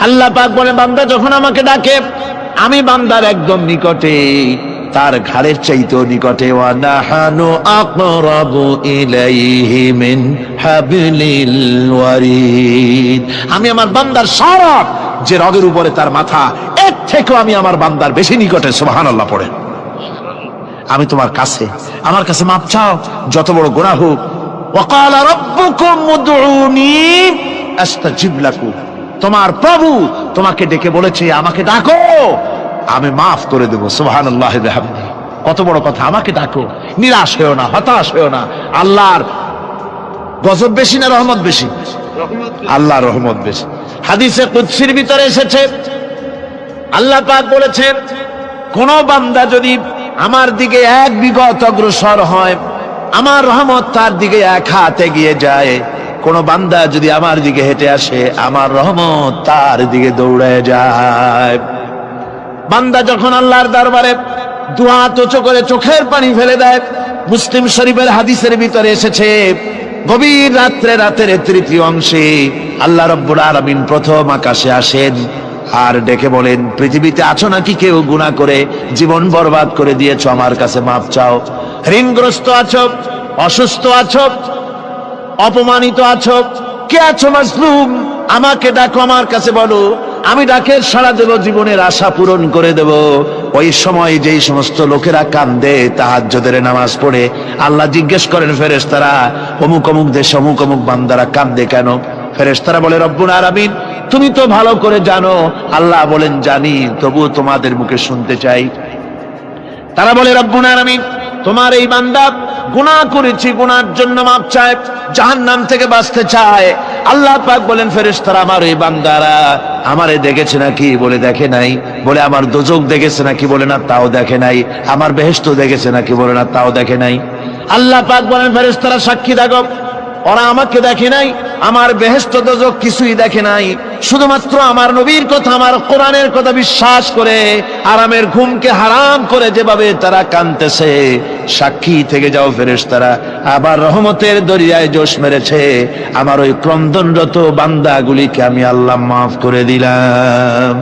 আল্লাহ পাক বলে বান্দা যখন আমাকে ডাকে আমি বান্দার একদম নিকটে, তার ঘাড়ের চাইতেও নিকটে। ওয়া নাহানু আকরাবু ইলাইহি মিন হাবলিল ওয়ারিদ, আমি আমার বান্দার সারা যে রগের উপরে তার মাথা, এর থেকেও আমি আমার বান্দার বেশি নিকটে। সুবহানাল্লাহ পড়ে। আমি তোমার কাছে, আমার কাছে মাপ চাও, যত বড় গুনাহ হোক। ওয়া ক্বালা রাব্বুকুম উদউনি আস্তাজিব লাকুম, তোমার প্রভু তোমাকে ডেকে বলেছে আমাকে ডাকো, আমি মাফ করে দেব। সুবহানাল্লাহ বিহামদিহি, কত বড় কথা। আমাকে ডাকো, নিরাশ হয়েও না, হতাশ হয়েও না। আল্লাহর গজব বেশি না রহমত বেশি? আল্লাহর রহমত বেশি। হাদিসে কুদসির ভিতরে এসেছে, আল্লাহ পাক বলেছেন কোন বান্দা যদি আমার দিকে এক বিগত অগ্রসর হয়, আমার রহমত তার দিকে এক হাত এগিয়ে যায়। কোন বান্দা যদি আমার দিকে হেঁটে আসে, আমার রহমত তার দিকে দৌড়ে যায়। বান্দা যখন আল্লাহর দরবারে দুহাত উঁচু করে চোখের পানি ফেলে দেয়, মুসলিম শরীফের হাদিসের ভিতরে এসেছে গভীর রাত্রে, রাতের তৃতীয় অংশে আল্লাহ রাব্বুল আলামিন প্রথম আকাশে আসেন আর ডেকে বলেন, পৃথিবীতে আছো নাকি কেউ গুনাহ করে জীবন বরবাদ করে দিয়েছো, আমার কাছে মাপ চাও। ঋণগ্রস্ত আছো, অসুস্থ আছো, অপমানিত আছো, কে আছো মাজলুম, আমাকে ডাকো, আমার কাছে বলো, আমি ডাকের সাড়া দেব, জীবনের আশা পূরণ করে দেব। ওই সময় যেই সমস্ত লোকেরা কান্দে তাহাজ্জুদের নামাজ পড়ে, আল্লাহ জিজ্ঞেস করেন ফেরেশতারা, অমুক অমুক দেশ অমুক অমুক বান্দারা কান্দে কেন? ফেরেশতারা বলে রব্বুল আলামিন তুমি তো ভালো করে জানো। আল্লাহ বলেন জানি, তবুও তোমাদের মুখে শুনতে চাই। তারা বলে রব্বুল আলামিন তোমার এই বান্দা গুনাহ করেছে, গুনার জন্য মাপ চায়, জাহান্নাম থেকে বাঁচতে চায়। আল্লাহ পাক বলেন ফেরেশতারা আমার এই বান্দারা আমারে দেখেছে নাকি? বলে দেখে নাই। বলে আমার দোজখ দেখেছে নাকি? বলে না, তাও দেখে নাই। আমার বেহেশত দেখেছে নাকি? বলে না, তাও দেখে নাই। আল্লাহ পাক বলেন ফেরেশতারা সাক্ষী থাকো, ওরা আমাকে দেখে নাই, আমার বেহেশত দোজখ কিছুই দেখে নাই, শুধুমাত্র আমার নবীর কথা, আমার কোরআনের কথা বিশ্বাস করে আরামের ঘুমকে হারাম করে যেভাবে তারা কাঁদতেছে, সাক্ষী থেকে যাও ফেরেশতারা, আবার রহমতের দরিয়ায় জোশ মেরেছে আমার ওই ক্রন্দনরত বান্দাগুলিকে আমি আল্লাহ মাফ করে দিলাম।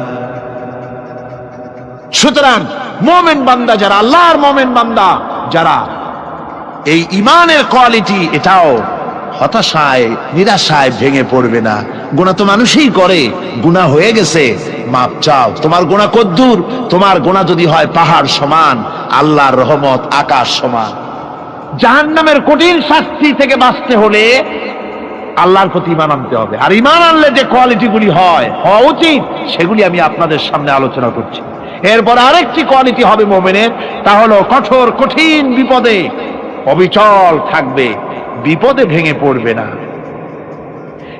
সুতরাং মুমিন বান্দা যারা, আল্লাহর মুমিন বান্দা যারা, এই ঈমানের কোয়ালিটি, এটাও হতাশায় নিরাশায় ভেঙে পড়বে না। গুনাহ তো মানুষই করে, গুনাহ হয়ে গেছে, মাপ চাও। তোমার গুনাহ কদ্দুর? তোমার গুনাহ যদি হয় পাহাড় সমান, আল্লাহর রহমত আকাশ সমান। জাহান্নামের কঠিন শাস্তি থেকে বাঁচতে হলে আল্লাহর প্রতি ঈমান আনতে হবে। আর ঈমান আনলে যে কোয়ালিটিগুলি হওয়া উচিত, সেগুলি আমি আপনাদের সামনে আলোচনা করছি। এরপর আরেকটি কোয়ালিটি হবে মুমিনের, তা হলো কঠোর কঠিন বিপদে অবিচল থাকবে, বিপদে ভেঙে পড়বে না।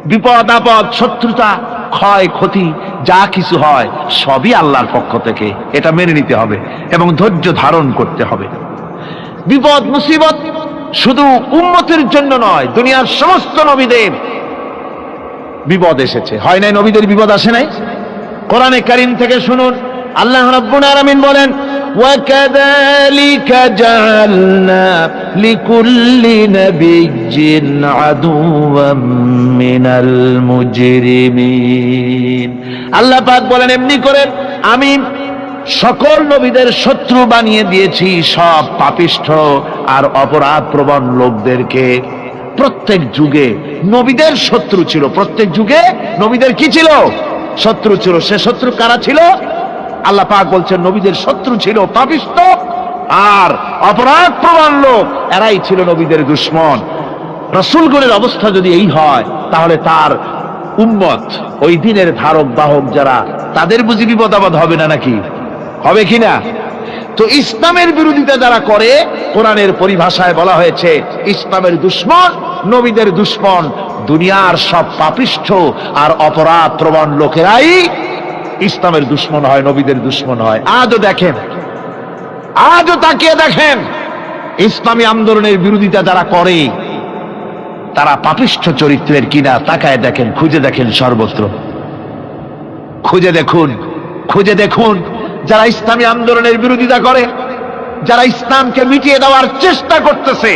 বিপদ আপদ, শত্রুতা, ক্ষয় ক্ষতি যা কিছু হয় সবই আল্লাহর পক্ষ থেকে, এটা মেনে নিতে হবে এবং ধৈর্য ধারণ করতে হবে। বিপদ মুসিবত শুধু উম্মতের জন্য নয়, দুনিয়ার সমস্ত নবীদের বিপদ এসেছে, হয় নাই? নবীদের বিপদ আসে নাই? কোরআনে কারীম থেকে শুনুন, আল্লাহ রাব্বুল আলামিন বলেন, وَكَذَلِكَ جَعَلْنَا لِكُلِّ نَبِيٍّ عَدُوًّا مِنَ الْمُجْرِمِينَ। আল্লাহ পাক বলেন এমনি করে আমি সকল নবীদের শত্রু বানিয়ে দিয়েছি সব পাপিষ্ঠ আর অপরাধ প্রবণ লোকদেরকে। প্রত্যেক যুগে নবীদের শত্রু ছিল, প্রত্যেক যুগে নবীদের কি ছিল? শত্রু ছিল। সে শত্রু কারা ছিল? আল্লাহ পাক বলছেন নবীদের শত্রু ছিল পাপিষ্ঠ আর অপরাধ প্রবণ লোক, এরাই ছিল নবীদের দুশমন। রাসূলগণের অবস্থা যদি এই হয়, তাহলে তার উম্মত, ওই দিনের ধারক বাহক যারা, তাদের বুঝি বিপদ আপদ হবে না নাকি? হবে কিনা? তো ইসলামের বিরোধিতা যারা করে, কোরআনের পরিভাষায় বলা হয়েছে ইসলামের দুশমন, নবীদের দুশমন। দুনিয়ার সব পাপিষ্ঠ আর অপরাধ প্রবণ লোকেরাই ইসলামের দুশমন হয়, নবীদের দুশমন হয়। আজও দেখেন, আজও তাকিয়ে দেখেন, ইসলামী আন্দোলনের বিরোধিতা যারা করে তারা পাপিষ্ঠ চরিত্রের কিনা, তাকায় দেখেন, খুঁজে দেখেন, সর্বত্র খুঁজে দেখুন, খুঁজে দেখুন। যারা ইসলামী আন্দোলনের বিরোধিতা করে, যারা ইসলামকে মিটিয়ে দেওয়ার চেষ্টা করতেছে,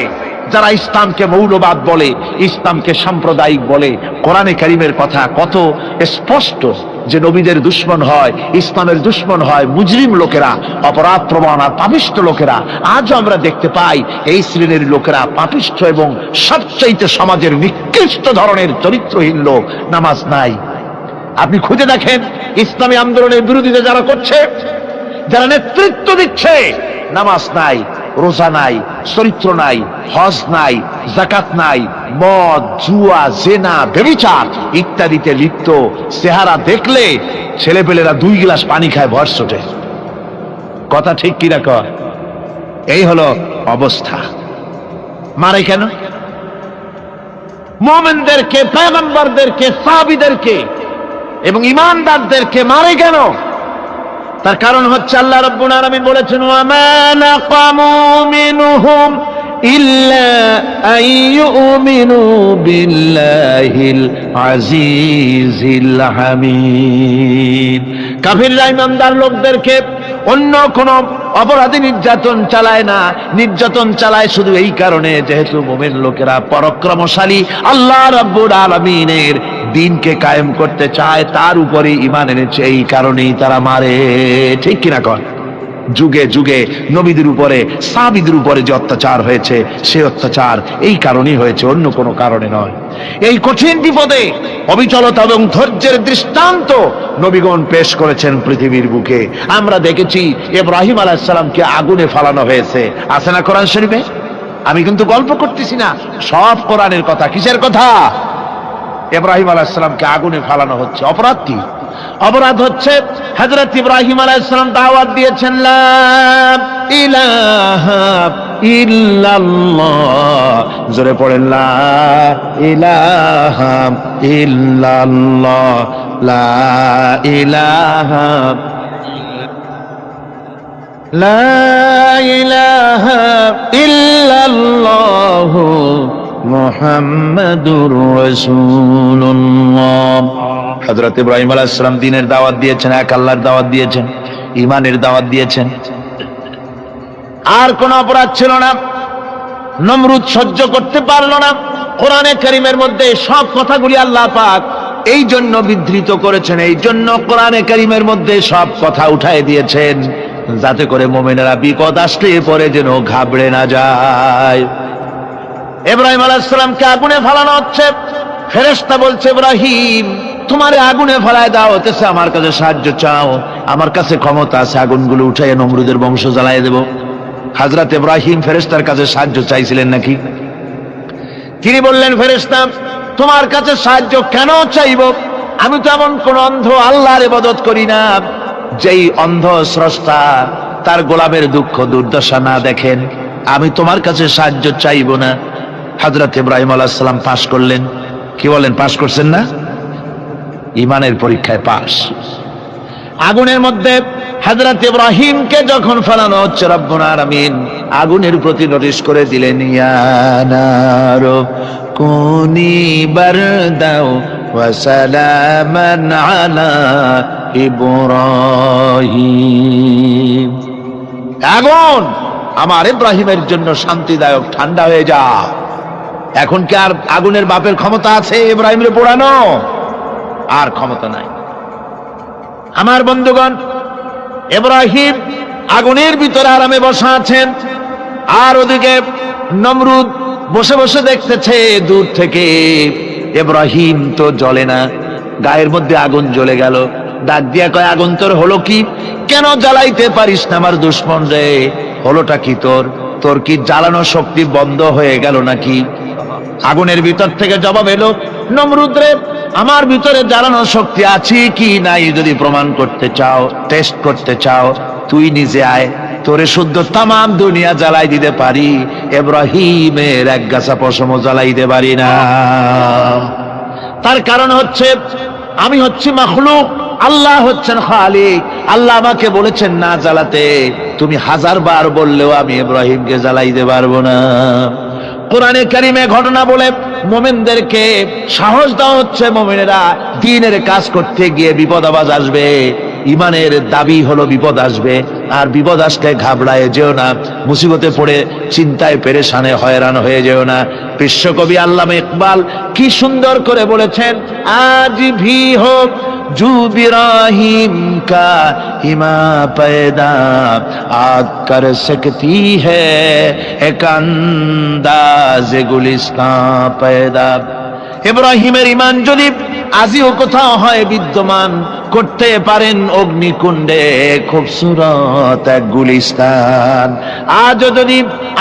যারা ইসলামকে মৌলবাদ বলে, ইসলামকে সাম্প্রদায়িক বলে। কোরআনে কারীমের কথা কত স্পষ্ট যে নবীদের দুশমন হয়, ইসলামের দুশমন হয় মুজরিম লোকেরা, অপরাধ প্রবণ আর পাপিষ্ঠ লোকেরা। আজও আমরা দেখতে পাই এই শ্রেণীর লোকেরা পাপিষ্ঠ এবং সবচাইতে সমাজের নিকৃষ্ট ধরনের চরিত্রহীন লোক। নামাজ নাই। আপনি খুঁজে দেখেন ইসলামী আন্দোলনের বিরোধিতা যারা করছে, যারা নেতৃত্ব দিচ্ছে, নামাজ নাই, রোজা নাই, চরিত্র নাই, হজ নাই, যাকাত নাই, মদ, জুয়া, জেনা, ব্যভিচার ইত্যাদিতে লিপ্ত। চেহারা দেখলে ছেলেপেলেরা 2 গ্লাস পানি খায় ভরসটে। কথা ঠিক কিনা কয়? এই হলো অবস্থা। মারে কেন? মুমিনদেরকে, পয়গম্বরদেরকে, সাহাবীদেরকে এবং ঈমানদারদেরকে মারে কেন? তার কারণ হচ্ছে আল্লাহ রাব্বুল আলামিন বলেছেন, ওয়া মা নাকামু মিনহুম ইল্লা আইয়ুমিনু বিল্লাহিল আজিজিল হামিদ। কাফিররা ঈমানদার লোকদেরকে অন্য কোন অপরাধী নির্যাতন চালায় না, নির্যাতন চালায় শুধু এই কারণে যেহেতু মুমিন লোকেরা পরাক্রমশালী, আল্লাহ রাব্বুল আলামিনের দিনকে কায়েম করতে চায়, তার উপরে ঈমান এনেছে, এই কারণেই তারা মারে। ঠিক কিনা কন? যুগে যুগে নবীদের উপরে, সাহাবীদের উপরে যে অত্যাচার হয়েছে, সেই অত্যাচার এই কারণেই হয়েছে, অন্য কোনো কারণে নয়। এই কঠিন বিপদে অবিচলতা এবং ধৈর্যের দৃষ্টান্ত নবীগণ পেশ করেছেন পৃথিবীর বুকে। আমরা দেখেছি ইব্রাহিম আলাইহিস সালামকে আগুনে ফালানো হয়েছে, আছে না কোরআন শরীফে? আমি কিন্তু গল্প করতেছি না, সব কোরআনের কথা। কিসের কথা? ইব্রাহিম আলাইহিস সালামকে আগুনে ফালানো হচ্ছে। অপরাধ কি? অপরাধ হচ্ছে হযরত ইব্রাহিম আলাইহিস সালাম দাওয়াত দিয়েছেন, লা ইলাহা ইল্লাল্লাহ। জোরে পড়েন, লা ইলাহা ইল্লাল্লাহ, লা ইলাহা, লা ইলাহা ইল্লাল্লাহ মুহাম্মাদুর রাসূলুল্লাহ। হযরত ইব্রাহিম আলাইহিস সালাম দ্বীনের দাওয়াত দিয়েছেন, এক আল্লাহর দাওয়াত দিয়েছেন, ঈমানের দাওয়াত দিয়েছেন। আর কোন অপরাধ ছিল না। নমরুদ সহ্য করতে পারল না। কোরআনে কারীমের মধ্যে সব কথাগুলি আল্লাহ পাক এই জন্য বিধৃত করেছেন, এই জন্য কোরআনে কারীমের মধ্যে সব কথা উঠায় দিয়েছেন, যাতে করে মুমিনেরা বিপদ আসলে পরে যেন ঘাবড়ে না যায়। ইব্রাহিম আলাইহিস সালামকে আগুনে ফেলানো হচ্ছে। ফেরেশতা বলছে, ইব্রাহিম তোমারে আগুনে ফেলায় দেওয়া হতেছে, আমার কাছে সাহায্য চাও, আমার কাছে ক্ষমতা আছে, আগুনগুলো উঠাইয়া নমরুদের বংশ জ্বালায় দেব। হযরত ইব্রাহিম ফেরেশতার কাছে সাহায্য চাইছিলেন নাকি? তিনি বললেন, ফেরেশতা তোমার কাছে সাহায্য কেন চাইব? আমি তো এমন কোন অন্ধ আল্লাহর ইবাদত করি না যেই অন্ধ স্রষ্টা তার গোলামের দুঃখ দুর্দশা না দেখেন। আমি তোমার কাছে সাহায্য চাইব না। হযরত ইব্রাহিম আলাইহিস সালাম পাশ করলেন। কি বলেন, পাশ করছেন না? ঈমানের পরীক্ষায় পাশ। আগুনের মধ্যে হযরত ইব্রাহিমকে যখন ফেলানো হচ্ছে, রব্বুল আলামিন আগুনের প্রতি নোটিশ করে দিলেন, ইয়া নারু কুনি বারদাও ওয়া সালামান আলা ইব্রাহিম। আগুন আমার ইব্রাহিমের জন্য শান্তিদায়ক, ঠান্ডা হয়ে যা। এখন কি আর আগুনের বাপের ক্ষমতা আছে ইব্রাহিমের পোড়ানো? আর ক্ষমতা নাই। আমার বন্ধুগণ, ইব্রাহিম আগুনের ভিতরে আরামে বসা আছেন, আর ওদিকে নমরুদ বসে বসে দেখতেছে দূর থেকে। ইব্রাহিম তো জ্বলে না, গায়ের মধ্যে আগুন জ্বলে গেল। ডাক দিয়া কয়, আগুন তোর হলো কি? কেন জ্বালাইতে পারিস না আমার দুশমন রে? হলোটা কি তোর? তোর কি জ্বালানো শক্তি বন্ধ হয়ে গেল নাকি? আগুনের ভিতর থেকে জবাব এলো, নমরুদ রে, আমার ভিতরে জ্বালানো শক্তি আছে কি নাই যদি প্রমাণ করতে চাও, টেস্ট করতে চাও, তুই নিজে আয়, তোরে শুদ্ধ তামাম দুনিয়া জ্বালাই দিতে পারি, ইব্রাহিমের এক গাছা পশমও জ্বালাইতে পারি না। তার কারণ হচ্ছে আমি হচ্ছি মাখলুক, আল্লাহ হচ্ছেন খালিক। আল্লাহ আমাকে বলেছেন না জ্বালাতে, তুমি 1000 বার বললেও আমি ইব্রাহিমকে জ্বালাইতে পারবো না। কোরআনে কারিমে ঘটনা বলে মুমিনদেরকে সাহস দেওয়া হচ্ছে, মুমিনেরা দ্বীনের কাজ করতে গিয়ে বিপদ আবাজ আসবে, ঈমানের দাবি হলো বিপদ আসবে, আর বিপদ আসলে ঘাবড়ায় যেও না, মুসিবতে পড়ে চিন্তায় পেরেশানে হয়রান হয়ে যেও না। বিশ্বকবি আল্লামা ইকবাল কি সুন্দর করে বলেছেন, আজ ভি হোক জু বিরাহিম কা হিমা पैदा आग कर सकती है एक अंदाज गुलिस्तां पैदा। ইব্রাহিমের ঈমান যদি আজিও কোথাও হয় বিদ্যমান, করতে পারেন অগ্নিকুণ্ডে খুবসুরত এক গুলিস্তান। আজও যদি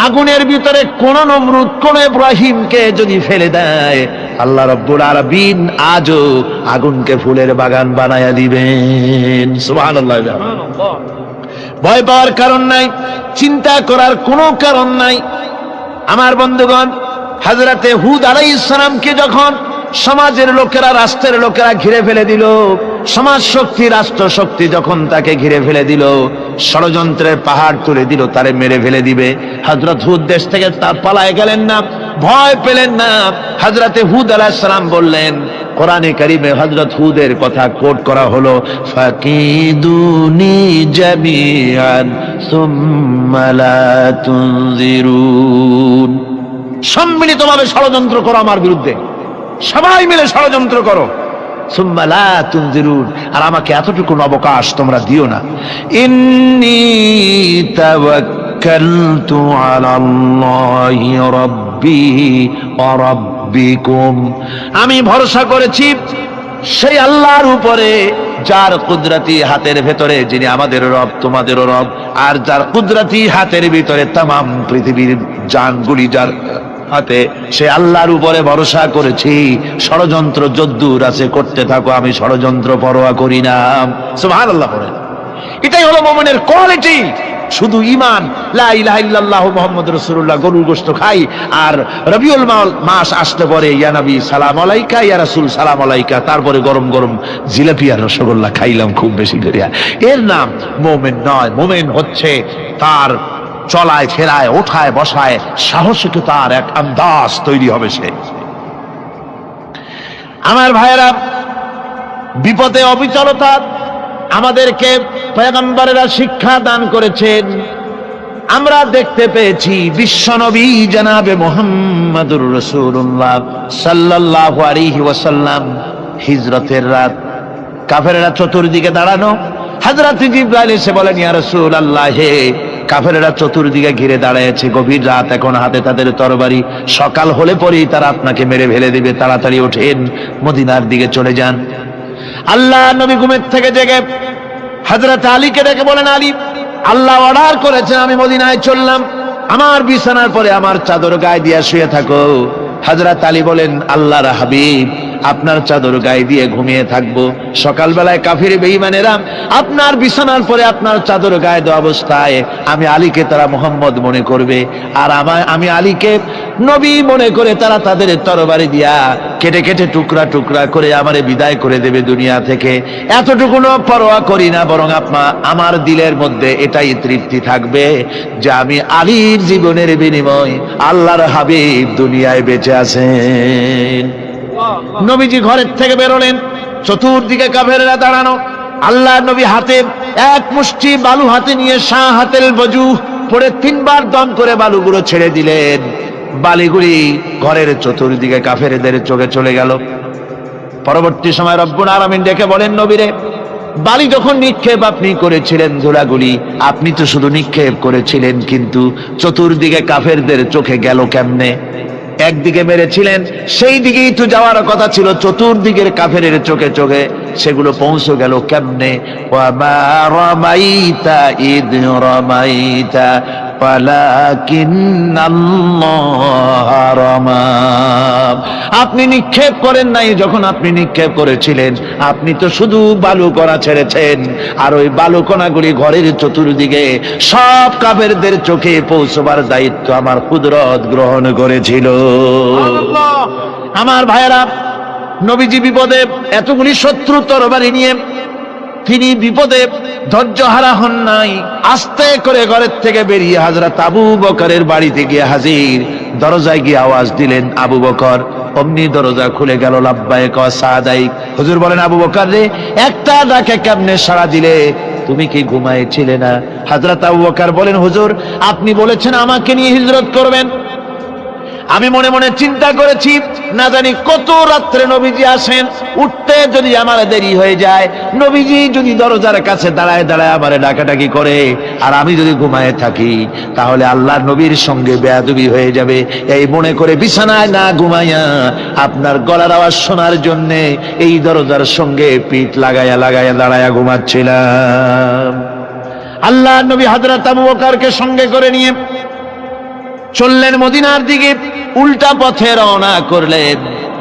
আগুনের ভিতরে কোন নমরুদ কোন ইব্রাহিমকে যদি ফেলে দেয়, আল্লাহ রাব্বুল আলামিন আজও আগুনকে ফুলের বাগান বানায়া দিবেন। সুবহানাল্লাহ। ভয় পাওয়ার কারণ নাই, চিন্তা করার কোনো কারণ নাই। আমার বন্ধুগণ, হযরতে হুদ আলাইহিস সালামকে যখন সমাজের লোকেরা, রাষ্ট্রের লোকেরা ঘিরে ফেলে দিল, সমাজ শক্তি, রাষ্ট্র শক্তি যখন তাকে ঘিরে ফেলে দিল, ষড়যন্ত্রের পাহাড় তুলে দিল, তারে মেরে ফেলে দিবে, হযরত হুদ দেশ থেকে তা পালায় গেলেন না, ভয় পেলেন না। হযরতে হুদ আলাইহিস সালাম বললেন, কোরআনে কারিমে হযরত হুদের কথা কোট করা হলো, ফাকিদুনি জামিআন সুম্মা লা তুনজিরুন। সম্মিলিতভাবে ষড়যন্ত্র করো আমার বিরুদ্ধে, সবাই মিলে ষড়যন্ত্র করো, সুম্মা লা তুনজিরুন, আর আমাকে এতটুকু অবকাশ তোমরা দিও না। ইন্নী তাওয়াক্কালতু আলাল্লাহি রাব্বি ওয়া রাব্বিকুম, আমি ভরসা করেছি সেই আল্লাহর উপরে, যার কুদরতি হাতের ভেতরে, যিনি আমাদের রব তোমাদেরও রব, আর যার কুদরতি হাতের ভিতরে তামাম পৃথিবীর জানগুলি যার হাতে, সে আল্লাহর উপরে ভরসা করেছি। ষড়যন্ত্র যদ্দূর আছে করতে থাকো, আমি ষড়যন্ত্র পরোয়া করি না। সুবহানাল্লাহ বলেন। এটাই হলো মুমিনের কোয়ালিটি। শুধু ঈমান, লা ইলাহা ইল্লাল্লাহ মুহাম্মাদুর রাসূলুল্লাহ, গরুর গোশত খাই, আর রবিউল মাস আসলে পরে ইয়া নবী সালাম আলাইকা, ইয়া রাসূল সালাম আলাইকা, তারপরে গরম গরম জিলাপি আর রসগোল্লা খাইলাম খুব বেশি করে, এর নাম মুমিন নয়। মুমিন হচ্ছে তার চলায় ফেরায়, ওঠায় বসায় সাহসিকতার এক আন্দাজ তৈরি হবে সে। আমার ভাইয়েরা, বিপদে অবিচলতা আমাদেরকে পয়গম্বরেরা শিক্ষা দান করেছেন। আমরা দেখতে পেয়েছি বিশ্বনবী জনাবে মুহাম্মদুর রাসূলুল্লাহ সাল্লাল্লাহু আলাইহি ওয়াসাল্লাম হিজরতের রাত, কাফেররা চতুর্দিকে দাঁড়ানো, হযরত জিবরাইল এসে বলেন, ইয়া রাসূলুল্লাহ, হে কাফেররা চতুর্দিকে ঘিরে দাঁড়িয়েছে, গভীর রাত, এখন হাতে তাদের তরবারি, সকাল হলে পরেই তারা আপনাকে মেরে ফেলে দিবে, তাড়াতাড়ি ওঠেন, মদিনার দিকে চলে যান। আল্লাহ নবী ঘুমের থেকে জেগে হযরত আলীকে ডেকে বলেন, আলী, আল্লাহ অর্ডার করেছেন আমি মদিনায় চললাম, আমার বিছানার পরে আমার চাদর গায়ে দিয়ে শুয়ে থাকো। হযরত আলী বলেন, আল্লাহর হাবিব, আপনার চাদর গায়ে দিয়ে ঘুমিয়ে থাকবো, সকালবেলায় কাফির বেঈমানেরা আপনার বিছানার পরে আপনার চাদর গায়ে দেওয়া অবস্থায় আমি আলীকে তারা মুহাম্মদ মনে করবে, আর আমি আলীকে নবী মনে করে তারা তাদের তরবারি দিয়া কেটে কেটে টুকরা টুকরা করে আমারে বিদায় করে দেবে দুনিয়া থেকে। এতটুকুনো পরোয়া করি না, বরং আমার দিলের মধ্যে এটাই তৃপ্তি থাকবে যে আমি আলীর জীবনের বিনিময় আল্লাহর হাবিব দুনিয়ায় বেঁচে আছেন। নবীজি ঘরের থেকে বেরোলেন, চতুর্দিকে কাফেররা দাঁড়ানো, আল্লাহর নবী হাতে এক মুষ্টি বালু হাতে নিয়ে শাহ হাতেল বজু পড়ে 3 বার দম করে বালুগুলো ছেড়ে দিলেন। বালিগুলি ঘরের চতুর্দিকে কাফেরদের চোখে চলে গেল। পরবর্তী সময় রব্বুল আলামিন ডেকে বলেন, নবীরে, বালি যখন নিক্ষেপ আপনি করেছিলেন, ধুলাগুলি আপনি তো শুধু নিক্ষেপ করেছিলেন, কিন্তু চতুর্দিকে কাফেরদের চোখে গেল কেমনে? একদিকে মেরেছিলেন, সেই দিকেই তো যাওয়ার কথা ছিল, চতুর্দিকের কাফেরের চোখে চোখে সেগুলো পৌঁছে গেল কেমনে? ওয়ামা রামাইতা ইদ রামাইতা ওয়ালাকিন্নাল্লাহ রামা। আপনি নিক্ষেপ করেন নাই, যখন আপনি নিক্ষেপ করেছিলেন আপনি তো শুধু বালু কণা ছেড়েছেন, আর ওই বালু কণাগুলি ঘরের চতুর্দিকে সব কাফেরদের চোখে পৌঁছবার দায়িত্ব আমার কুদরত গ্রহণ করেছিল। আমার ভাইয়েরা, নবীজি বিপদে, এতগুলি শত্রু তরবারি নিয়ে তিনি বিপদে ধৈর্যহারা হন নাই, আস্তে করে ঘরের থেকে বেরিয়ে হযরত আবু বকরের বাড়িতে গিয়ে হাজির। দরজায় গিয়ে আওয়াজ দিলেন, আবু বকর। অমনি দরজা খুলে গেল, লাব্বাইক ওয়া সাদাইক। হুজুর বলেন, আবু বকর রে, একটা ডাকে কেমনে সাড়া দিলে? তুমি কি ঘুমায়েছিলে না? হযরত আবু বকর বলেন, হুজুর আপনি বলেছেন আমাকে নিয়ে হিজরত করবেন, আমি মনে মনে চিন্তা করেছি না জানি কত রাত্রে নবীজি আসেন, উঠতে যদি আমার দেরি হয়ে যায়, নবীজি যদি দরজার কাছে দাঁড়ায় দাঁড়ায় আমারে ডাকাডাকি করে আর আমি যদি ঘুমায়ে থাকি, তাহলে আল্লাহর নবীর সঙ্গে বেয়াদবি হয়ে যাবে। এই মনে করে বিছানায় না ঘুমাইয়া আপনার গলার আওয়াজ শোনার জন্য এই দরজার সঙ্গে পিঠ লাগাইয়া লাগাইয়া দাঁড়াইয়া ঘুমাচ্ছিলাম। আল্লাহর নবী হযরত আবু বকরকে সঙ্গে করে নিয়ে চললেন মদিনার দিকে, উল্টা পথে রওনা করলেন।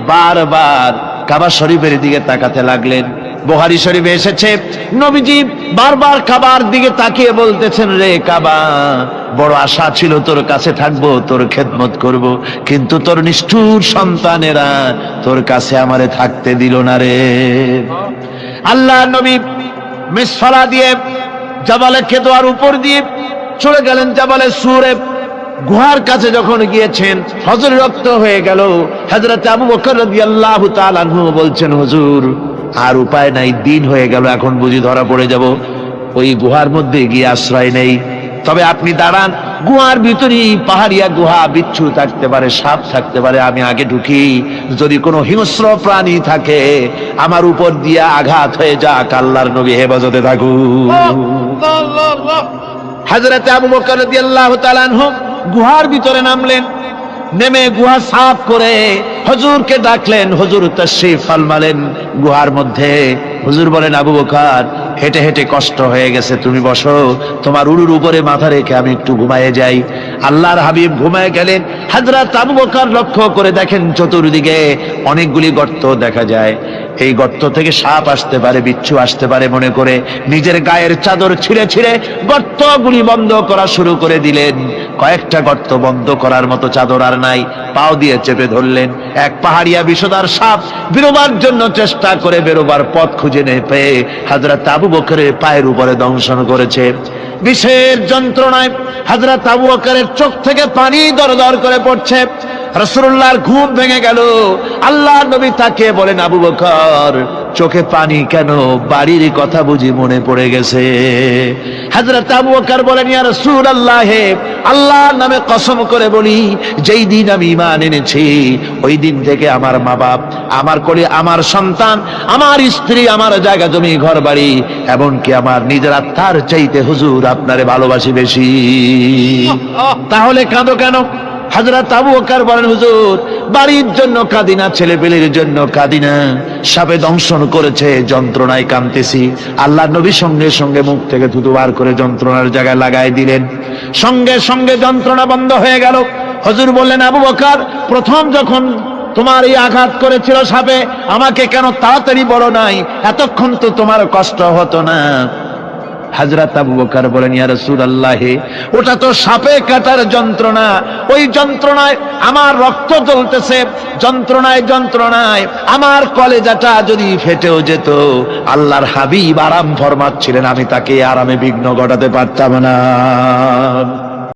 বারবার কাবা শরীফের দিকে তাকাতে লাগলেন। বুখারী শরীফে এসেছে, নবীজি বারবার কাবার দিকে তাকিয়ে বলতেছেন, রে কাবা, বড় আশা ছিল তোর কাছে থাকবো, তোর খেদমত করব, কিন্তু তোর নিষ্ঠুর সন্তানেরা তোর কাছে আমারে থাকতে দিল না রে। আল্লাহ নবী মিসফালা দিয়ে জাবালে কেদোয়ার উপর দিয়ে চলে গেলেন জাবালে সুরে। গুহার কাছে যখন গিয়েছেন, হযর রক্ত হয়ে গেল। হযরত আবু বকর রাদিয়াল্লাহু তাআলা আনহু বলছেন, হুজুর আর উপায় নাই, দিন হয়ে গেল, এখন বুঝি ধরা পড়ে যাব, ওই গুহার মধ্যে গিয়ে আশ্রয় নেই। তবে আপনি দাঁড়ান, গুহার ভিতরেই পাহাড়িয়া গুহা, বিচ্ছু থাকতে পারে, সাপ থাকতে পারে, আমি আগে ঢুকি, যদি কোনো হিংস্র প্রাণী থাকে আমার উপর দিয়ে আঘাত হয়ে যাক, আল্লাহর নবী হেফাজতে থাকুক। হযরত আবু বকর রাদিয়াল্লাহু তাআলা আনহু গুহার ভিতরে নামলেন, নেমে গুহা সাফ করে হুজুরকে ডাকলেন। হুজুর তাশরীফ ফরমালেন গুহার মধ্যে। হুজুর বলেন, আবু বকর হেঁটে হেঁটে কষ্ট হয়ে গেছে, তুমি বসো, তোমার উরুর উপরে মাথা রেখে আমি একটু ঘুমায়ে যাই। আল্লাহর হাবিব ঘুমায়ে গেলেন। হযরত আবু বকর লক্ষ্য করে দেখেন চতুর্দিকে অনেকগুলি গর্ত দেখা যায়। এই গর্ত থেকে সাপ আসতে পারে, বিচ্ছু আসতে পারে মনে করে নিজের গায়ের চাদর ছিঁড়ে ছিঁড়ে গর্তগুলি বন্ধ করা শুরু করে দিলেন। কয়েকটা গর্ত বন্ধ করার মতো চাদর আর নাই, পাও দিয়ে চেপে ধরলেন। এক পাহাড়িয়া বিষধর সাপ বেরোবার জন্য চেষ্টা করে বেরোবার পথ খুঁজে না পেয়ে হযরত আবু বকরের পায়ের উপরে দংশন করেছে। বিষের যন্ত্রণায় হযরত আবু বকরের চোখ থেকে পানি দরদর করে পড়ছে। রাসূলুল্লাহর ঘুম ভেঙে গেল। আল্লাহর নবী তাকে বলেন, আবু বকর চোখে পানি কেন? বাড়ির কথা বুঝি মনে পড়ে গেছে? হযরত আবু বকর বলেন, ইয়া রাসূলুল্লাহ, আল্লাহর নামে কসম করে বলি, যেই দিন আমি ঈমান এনেছি ওই দিন থেকে আমার মা বাপ, আমার কোলে আমার সন্তান, আমার স্ত্রী, আমার জায়গা জমি ঘর বাড়ি, এমনকি আমার নিজের আত্মার চাইতে হুজুর আপনারে ভালোবাসি বেশি। তাহলে কাঁদো কেন? হযরত আবু বকর বলেন, হুজুর বাড়ির জন্য কাঁদি না, ছেলে পেলের জন্য কাঁদি না, সাপে দংশন করেছে, যন্ত্রণায় কাঁদতেছি। আল্লাহর নবী সঙ্গে সঙ্গে মুখ থেকে থুতু বার করে যন্ত্রণার জায়গায় লাগাই দিলেন। সঙ্গে সঙ্গে যন্ত্রণা বন্ধ হয়ে গেল। হুজুর বললেন, আবু বকর প্রথম যখন তোমার এই আঘাত করেছিল সাপে, আমাকে কেন তাড়াতাড়ি বলো নাই? এতক্ষণ তো তোমার কষ্ট হতো না। হযরত আবু বকর বলেন, ইয়া রাসূলুল্লাহ, ওটা তো সাপে কাটার যন্ত্রণা, ওই যন্ত্রণায় আমার রক্ত জ্বলতেছে, যন্ত্রণায় যন্ত্রণায় আমার কলেজাটা যদি ফেটেও যেত, আল্লাহর হাবিব আরাম ফরমাচ্ছিলেন, আমি তাকে আরামে বিঘ্ন ঘটাতে পারতাম না।